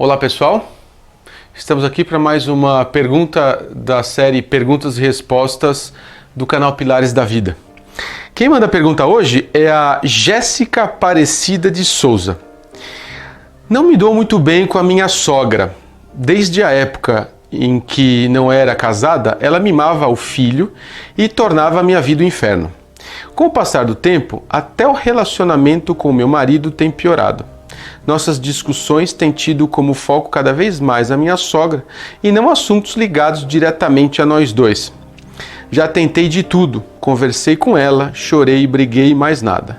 Olá pessoal, estamos aqui para mais uma pergunta da série Perguntas e Respostas do canal Pilares da Vida. Quem manda a pergunta hoje é a Jéssica Aparecida de Souza. Não me dou muito bem com a minha sogra. Desde a época em que não era casada, ela mimava o filho e tornava a minha vida um inferno. Com o passar do tempo, até o relacionamento com o meu marido tem piorado. Nossas discussões têm tido como foco cada vez mais a minha sogra e não assuntos ligados diretamente a nós dois. Já tentei de tudo, conversei com ela, chorei, briguei, mais nada.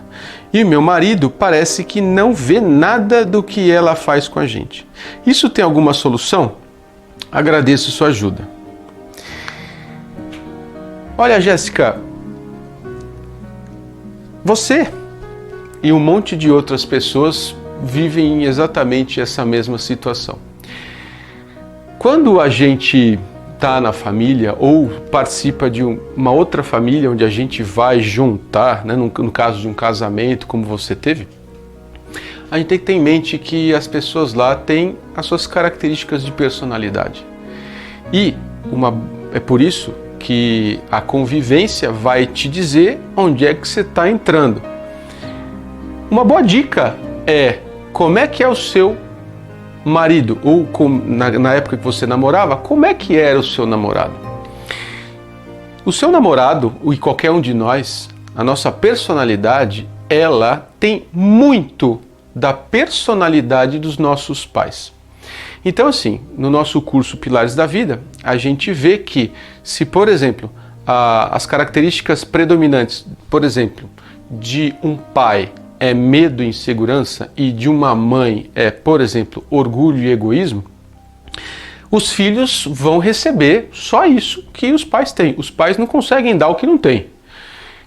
E o meu marido parece que não vê nada do que ela faz com a gente. Isso tem alguma solução? Agradeço sua ajuda. Olha, Jéssica, você e um monte de outras pessoas vivem exatamente essa mesma situação. Quando a gente está na família ou participa de uma outra família onde a gente vai juntar, né, no caso de um casamento como você teve, a gente tem que ter em mente que as pessoas lá têm as suas características de personalidade. E é por isso que a convivência vai te dizer onde é que você está entrando. Uma boa dica é: como é que é o seu marido? Ou na época que você namorava, como é que era o seu namorado? O seu namorado, e qualquer um de nós, a nossa personalidade, ela tem muito da personalidade dos nossos pais. Então, assim, no nosso curso Pilares da Vida, a gente vê que se, por exemplo, as características predominantes, por exemplo, de um pai é medo e insegurança e de uma mãe é, por exemplo, orgulho e egoísmo, os filhos vão receber só isso que os pais têm. Os pais não conseguem dar o que não têm.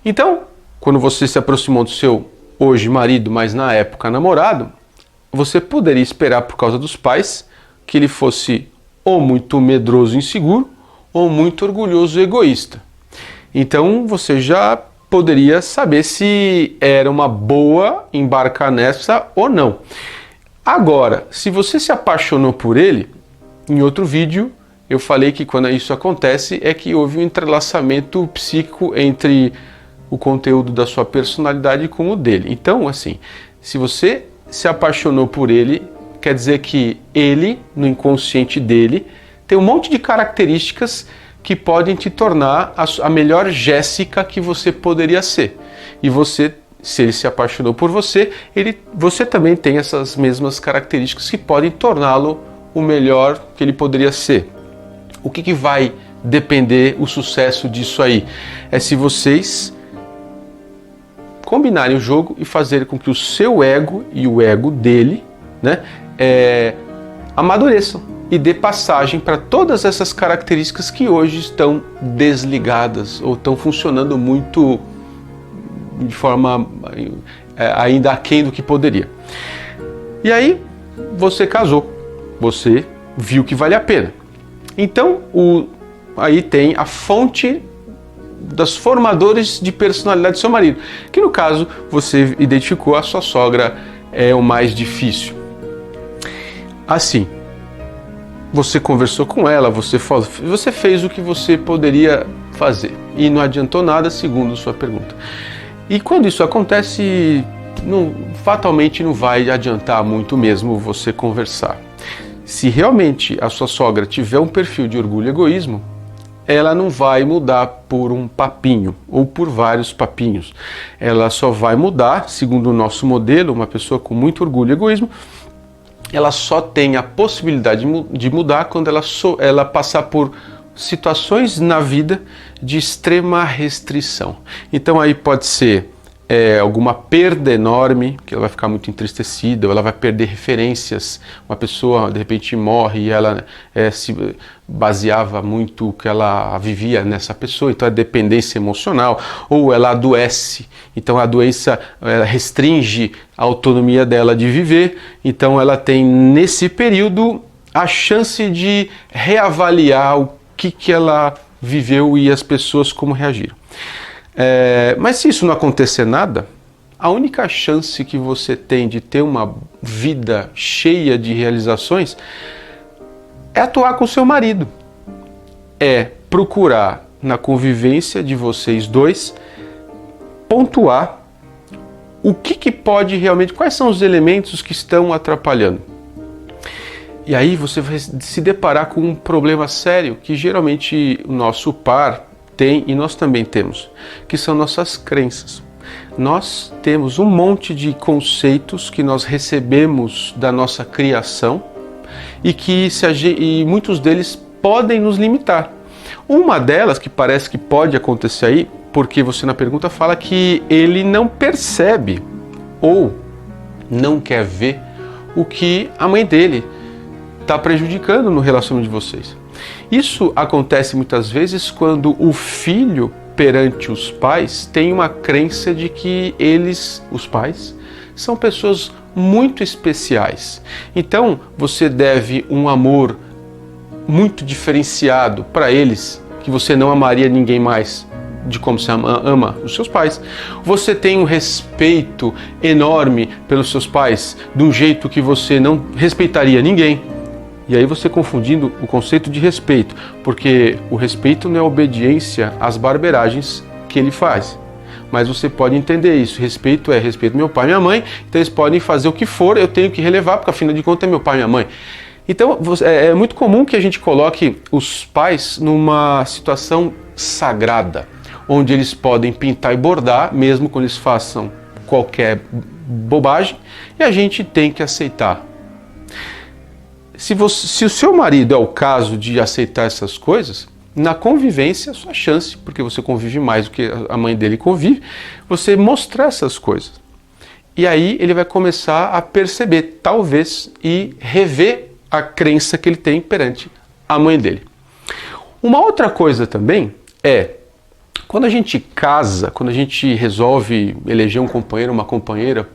Então, quando você se aproximou do seu hoje marido, mas na época namorado, você poderia esperar por causa dos pais que ele fosse ou muito medroso e inseguro ou muito orgulhoso e egoísta. Então, você já poderia saber se era uma boa embarcar nessa ou não. Agora, se você se apaixonou por ele, em outro vídeo eu falei que quando isso acontece é que houve um entrelaçamento psíquico entre o conteúdo da sua personalidade com o dele. Então, assim, se você se apaixonou por ele, quer dizer que ele, no inconsciente dele, tem um monte de características que podem te tornar a melhor Jéssica que você poderia ser. E você, se ele se apaixonou por você, você também tem essas mesmas características que podem torná-lo o melhor que ele poderia ser. O que vai depender o sucesso disso aí? É se vocês combinarem o jogo e fazerem com que o seu ego e o ego dele, né, amadureçam e dê passagem para todas essas características que hoje estão desligadas ou estão funcionando muito de forma ainda aquém do que poderia. E aí você casou, você viu que vale a pena. Então aí tem a fonte das formadores de personalidade do seu marido, que no caso você identificou a sua sogra é o mais difícil. Assim, você conversou com ela, você fez o que você poderia fazer e não adiantou nada, segundo sua pergunta. E quando isso acontece, fatalmente não vai adiantar muito mesmo você conversar. Se realmente a sua sogra tiver um perfil de orgulho e egoísmo, ela não vai mudar por um papinho ou por vários papinhos. Ela só vai mudar, segundo o nosso modelo, uma pessoa com muito orgulho e egoísmo, ela só tem a possibilidade de mudar quando ela passar por situações na vida de extrema restrição. Então aí pode ser alguma perda enorme, que ela vai ficar muito entristecida, ou ela vai perder referências. Uma pessoa de repente morre e ela se baseava muito que ela vivia nessa pessoa, então é dependência emocional, ou ela adoece, então a doença restringe a autonomia dela de viver, então ela tem nesse período a chance de reavaliar o que ela viveu e as pessoas como reagiram. Mas se isso não acontecer nada, a única chance que você tem de ter uma vida cheia de realizações é atuar com o seu marido. É procurar, na convivência de vocês dois, pontuar o que pode realmente, quais são os elementos que estão atrapalhando. E aí você vai se deparar com um problema sério que geralmente o nosso par tem e nós também temos, que são nossas crenças. Nós temos um monte de conceitos que nós recebemos da nossa criação e que e muitos deles podem nos limitar. Uma delas, que parece que pode acontecer aí, porque você na pergunta fala que ele não percebe ou não quer ver o que a mãe dele está prejudicando no relacionamento de vocês. Isso acontece muitas vezes quando o filho perante os pais tem uma crença de que eles, os pais, são pessoas muito especiais. Então você deve um amor muito diferenciado para eles, que você não amaria ninguém mais de como você ama os seus pais. Você tem um respeito enorme pelos seus pais, de um jeito que você não respeitaria ninguém. E aí você confundindo o conceito de respeito, porque o respeito não é obediência às barberagens que ele faz. Mas você pode entender isso. Respeito é respeito meu pai e minha mãe, então eles podem fazer o que for, eu tenho que relevar, porque afinal de contas é meu pai e minha mãe. Então é muito comum que a gente coloque os pais numa situação sagrada, onde eles podem pintar e bordar, mesmo quando eles façam qualquer bobagem, e a gente tem que aceitar. Se o seu marido é o caso de aceitar essas coisas, na convivência, a sua chance, porque você convive mais do que a mãe dele convive, você mostrar essas coisas. E aí ele vai começar a perceber, talvez, e rever a crença que ele tem perante a mãe dele. Uma outra coisa também é, quando a gente casa, quando a gente resolve eleger um companheiro, uma companheira,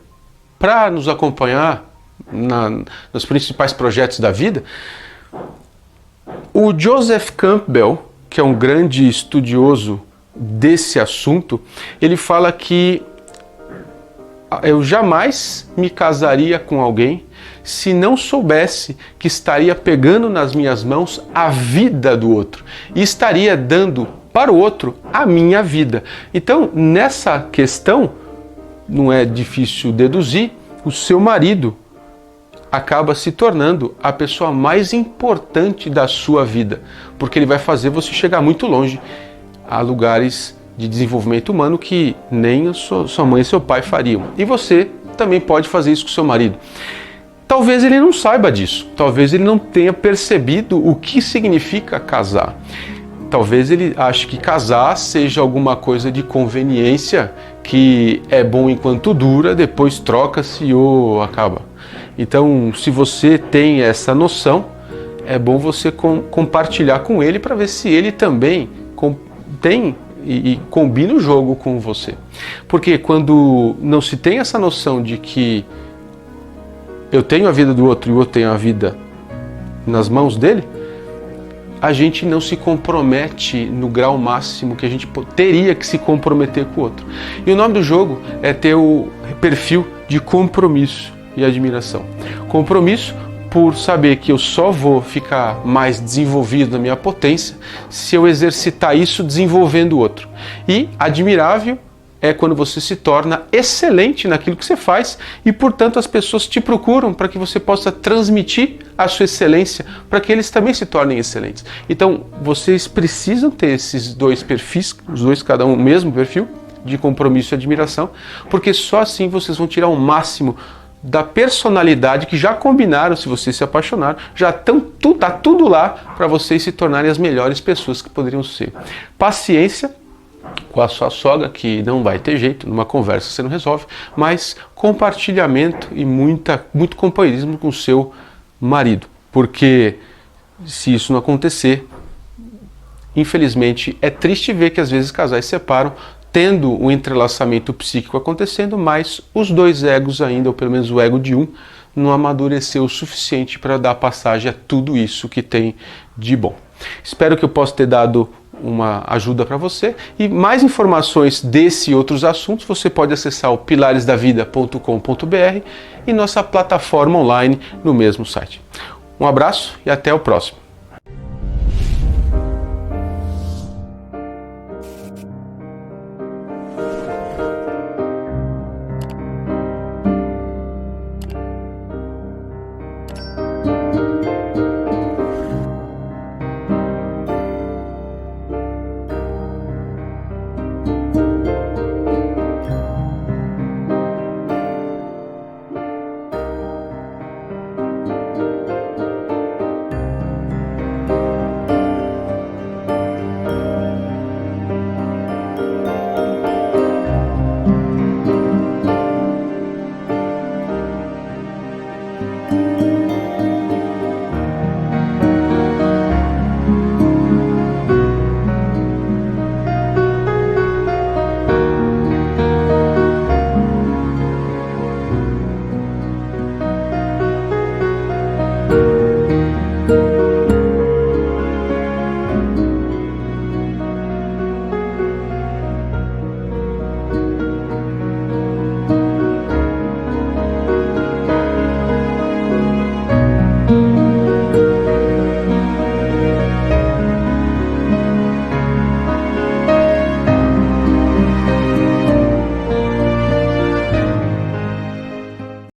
para nos acompanhar nos principais projetos da vida, o Joseph Campbell, que é um grande estudioso desse assunto, ele fala que eu jamais me casaria com alguém se não soubesse que estaria pegando nas minhas mãos a vida do outro e estaria dando para o outro a minha vida. Então, nessa questão, não é difícil deduzir, o seu marido acaba se tornando a pessoa mais importante da sua vida, porque ele vai fazer você chegar muito longe a lugares de desenvolvimento humano que nem a sua mãe e seu pai fariam. E você também pode fazer isso com seu marido. Talvez ele não saiba disso, talvez ele não tenha percebido o que significa casar. Talvez ele ache que casar seja alguma coisa de conveniência, que é bom enquanto dura, depois troca-se ou acaba. Então, se você tem essa noção, é bom você compartilhar com ele para ver se ele também tem e combina o jogo com você. Porque quando não se tem essa noção de que eu tenho a vida do outro e o outro tem a vida nas mãos dele, a gente não se compromete no grau máximo que a gente teria que se comprometer com o outro. E o nome do jogo é ter o perfil de compromisso e admiração. Compromisso por saber que eu só vou ficar mais desenvolvido na minha potência se eu exercitar isso desenvolvendo o outro. E admirável é quando você se torna excelente naquilo que você faz e, portanto, as pessoas te procuram para que você possa transmitir a sua excelência, para que eles também se tornem excelentes. Então, vocês precisam ter esses dois perfis, os dois cada um o mesmo perfil de compromisso e admiração, porque só assim vocês vão tirar o máximo da personalidade que já combinaram, se vocês se apaixonaram, já tá tudo lá para vocês se tornarem as melhores pessoas que poderiam ser. Paciência com a sua sogra, que não vai ter jeito, numa conversa você não resolve, mas compartilhamento e muito companheirismo com o seu marido, porque se isso não acontecer, infelizmente é triste ver que às vezes casais se separam, tendo um entrelaçamento psíquico acontecendo, mas os dois egos ainda, ou pelo menos o ego de um, não amadureceu o suficiente para dar passagem a tudo isso que tem de bom. Espero que eu possa ter dado uma ajuda para você. E mais informações desse e outros assuntos você pode acessar o pilaresdavida.com.br e nossa plataforma online no mesmo site. Um abraço e até o próximo.